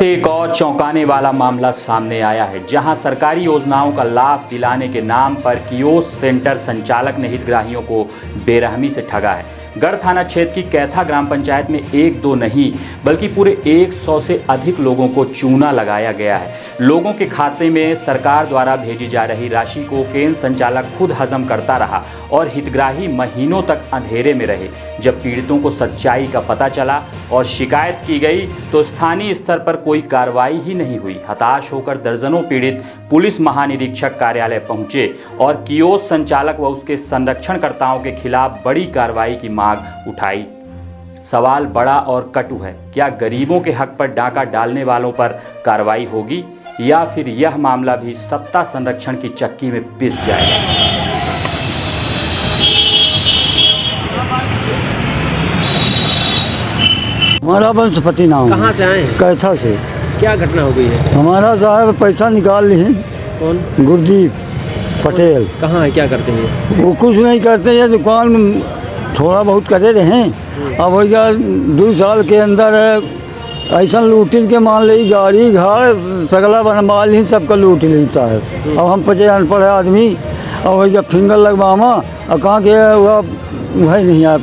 एक और चौंकाने वाला मामला सामने आया है, जहां सरकारी योजनाओं का लाभ दिलाने के नाम पर कियोस्क सेंटर संचालक ने हितग्राहियों को बेरहमी से ठगा है। गढ़ थाना क्षेत्र की कैथा ग्राम पंचायत में एक दो नहीं बल्कि पूरे 100 से अधिक लोगों को चूना लगाया गया है। लोगों के खाते में सरकार द्वारा भेजी जा रही राशि को केंद्र संचालक खुद हजम करता रहा और हितग्राही महीनों तक अंधेरे में रहे। जब पीड़ितों को सच्चाई का पता चला और शिकायत की गई तो स्थानीय स्तर पर कोई कार्रवाई ही नहीं हुई। हताश होकर दर्जनों पीड़ित पुलिस महानिरीक्षक कार्यालय पहुंचे और कियोस्क संचालक व उसके संरक्षणकर्ताओं के खिलाफ बड़ी कार्रवाई की मांग उठाई। सवाल बड़ा और कटु है, क्या गरीबों के हक पर डाका डालने वालों पर कार्रवाई होगी या फिर यह मामला भी सत्ता संरक्षण की चक्की में पिस जाएगा? हमारा वंशपति नाम। कहाँ से आए हैं? कैथा से। क्या घटना हो गई है? हमारा साहब पैसा निकाल लिए। कौन? गुरदीप पटेल। कहाँ है, क्या करते हैं? वो कुछ नहीं करते, ये दुकान थोड़ा बहुत करे रहे। अब भैया 2 साल के अंदर ऐसा लूटिन के मान ली, गाड़ी घर सगला बनवा ली, सबका लूट ली साहब। अब हम पचे अनपढ़ आदमी, अब भैया फिंगर लगवामा और कहाँ के वही नहीं आए,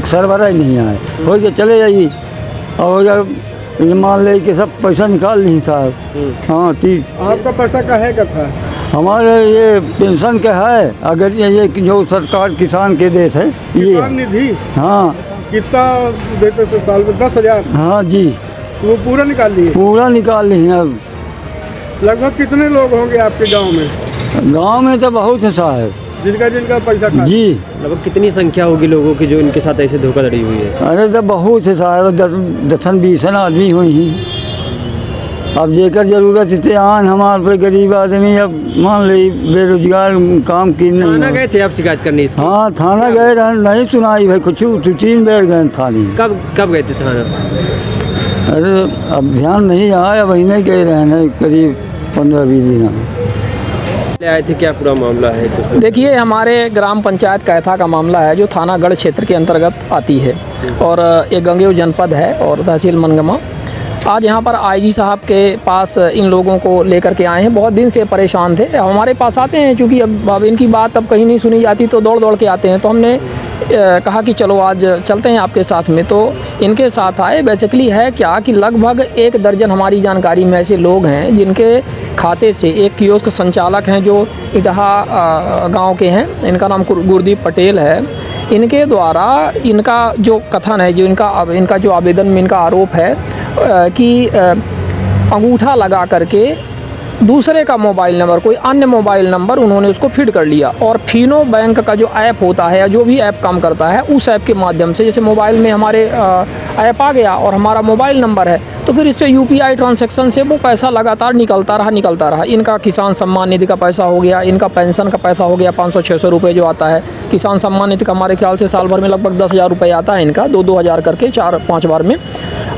सरबरा ही नहीं आए, हो गया चले जाइए। और भैया मान ले कि सब पैसा निकाल ली साहब। हाँ, आपका पैसा काहे का था? हमारे ये पेंशन के है, अगर ये जो सरकार किसान के देश है ये किसान निधि। हाँ। कितना देते थे साल में? 10,000। हाँ जी, वो पूरा निकाल लिए? पूरा निकाल ली है। अब लगभग कितने लोग होंगे आपके गांव में? गांव में तो बहुत है साहब, जिनका पैसा खा? जी। लगभग कितनी संख्या होगी लोगों की जो इनके साथ ऐसे धोखाधड़ी हुई है? अरे तो बहुत है साहब, 10-20 आदमी हुई हैं। अब जेकर जरूरत इतने आन हमारे पे गरीब आदमी, अब मान ली बेरोजगार काम की नहीं। थाना गए थे आप शिकायत करने इसकी? हाँ, थाना गए रहे, नहीं सुनाई भाई कुछ, 2-3 बार गए थाने। कब गए थे थाना? अरे अब ध्यान नहीं आया, वही नहीं गए रहे, करीब 15-20 दिन आए थे। क्या पूरा मामला है? तो देखिए, हमारे ग्राम पंचायत कैथा का मामला है जो थाना गढ़ क्षेत्र के अंतर्गत आती है और ये गंगेव जनपद है और तहसील मनगमा। आज यहाँ पर आईजी साहब के पास इन लोगों को लेकर के आए हैं। बहुत दिन से परेशान थे, हमारे पास आते हैं क्योंकि अब इनकी बात अब कहीं नहीं सुनी जाती तो दौड़ दौड़ के आते हैं। तो हमने कहा कि चलो आज चलते हैं आपके साथ में, तो इनके साथ आए। बेसिकली है क्या कि लगभग 1 दर्जन हमारी जानकारी में ऐसे लोग हैं जिनके खाते से, एक कियोस्क संचालक हैं जो इटहा गांव के हैं, इनका नाम गुरदीप पटेल है। इनके द्वारा इनका जो कथन है, जो इनका जो आवेदन में इनका आरोप है कि अंगूठा लगा करके दूसरे का मोबाइल नंबर, कोई अन्य मोबाइल नंबर उन्होंने उसको फीड कर लिया और फिनो बैंक का जो ऐप होता है या जो भी ऐप काम करता है उस ऐप के माध्यम से, जैसे मोबाइल में हमारे ऐप आ गया और हमारा मोबाइल नंबर है, तो फिर इससे यूपीआई ट्रांजैक्शन से वो पैसा लगातार निकलता रहा। इनका किसान सम्मान निधि का पैसा हो गया, इनका पेंशन का पैसा हो गया 500-600 रुपये जो आता है। किसान सम्मान निधि का हमारे ख्याल से साल भर में लगभग 10,000 रुपये आता है इनका, 2-2 हज़ार करके 4-5 बार में।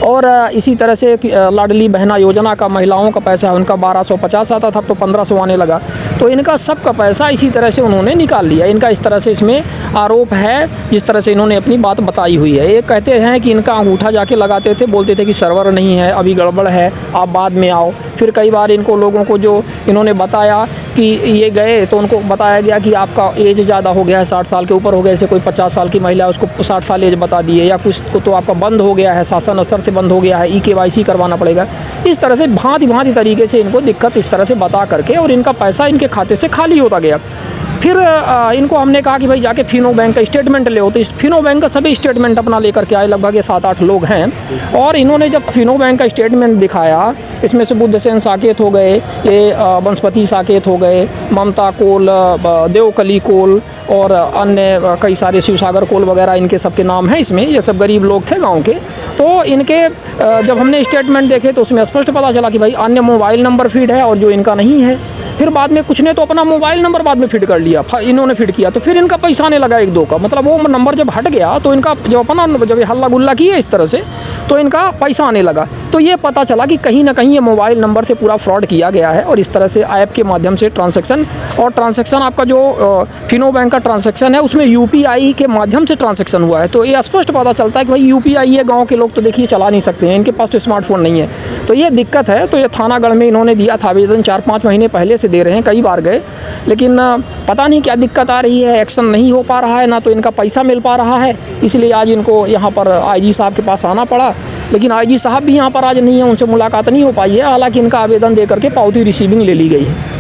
और इसी तरह से लाडली बहना योजना का महिलाओं का पैसा है, उनका 1250 आता था, अब तो 1500 आने लगा। तो इनका सब का पैसा इसी तरह से उन्होंने निकाल लिया। इनका इस तरह से इसमें आरोप है, जिस तरह से इन्होंने अपनी बात बताई हुई है। ये कहते हैं कि इनका अंगूठा जाके लगाते थे, बोलते थे कि सर्वर नहीं है, अभी गड़बड़ है, आप बाद में आओ। फिर कई बार इनको लोगों को जो इन्होंने बताया कि ये गए तो उनको बताया गया कि आपका एज ज़्यादा हो गया है, 60 साल के ऊपर हो गया। जैसे कोई 50 साल की महिला है उसको 60 साल एज बता दिए, या कुछ को तो आपका बंद हो गया है, शासन स्तर से बंद हो गया है, KYC करवाना पड़ेगा। इस तरह से भांति तरीके से इनको दिक्कत इस तरह से बता करके और इनका पैसा इनके खाते से खाली होता गया। फिर इनको हमने कहा कि भाई जाके फिनो बैंक का स्टेटमेंट ले हो, तो इस फिनो बैंक का सभी स्टेटमेंट अपना लेकर के आए। लगभग ये 7-8 लोग हैं और इन्होंने जब फिनो बैंक का स्टेटमेंट दिखाया, इसमें से बुद्धसेन साकेत हो गए, ये वंशपति साकेत हो गए, ममता कोल, देवकली कोल और अन्य कई सारे शिवसागर कोल वगैरह इनके सबके नाम हैं इसमें। ये सब गरीब लोग थे गाँव के। तो इनके जब हमने स्टेटमेंट देखे तो उसमें स्पष्ट पता चला कि भाई अन्य मोबाइल नंबर फीड है और जो इनका नहीं है। फिर बाद में कुछ ने तो अपना मोबाइल नंबर बाद में फीड कर लिया, इन्होंने फीड किया, तो फिर इनका पैसा आने लगा 1-2 का। मतलब वो नंबर जब हट गया तो इनका जब अपना जब हल्ला गुल्ला किया इस तरह से तो इनका पैसा आने लगा। तो ये पता चला कि कहीं ना कहीं ये मोबाइल नंबर से पूरा फ्रॉड किया गया है और इस तरह से ऐप के माध्यम से ट्रांसैक्शन आपका जो फिनो बैंक का ट्रांसैक्शन है उसमें यूपीआई के माध्यम से ट्रांसैक्शन हुआ है। तो ये स्पष्ट पता चलता है कि भाई यूपीआई है, गाँव के लोग तो देखिए चला नहीं सकते हैं, इनके पास तो स्मार्टफोन नहीं है, तो ये दिक्कत है। तो ये थानागढ़ में इन्होंने दिया था आवेदन, 4-5 महीने पहले से दे रहे हैं, कई बार गए, लेकिन पता नहीं क्या दिक्कत आ रही है, एक्शन नहीं हो पा रहा है, ना तो इनका पैसा मिल पा रहा है, इसलिए आज इनको यहाँ पर आईजी साहब के पास आना पड़ा। लेकिन आईजी साहब भी यहाँ पर आज नहीं है, उनसे मुलाकात नहीं हो पाई है, हालांकि इनका आवेदन दे करके पावती रिसीविंग ले ली गई है।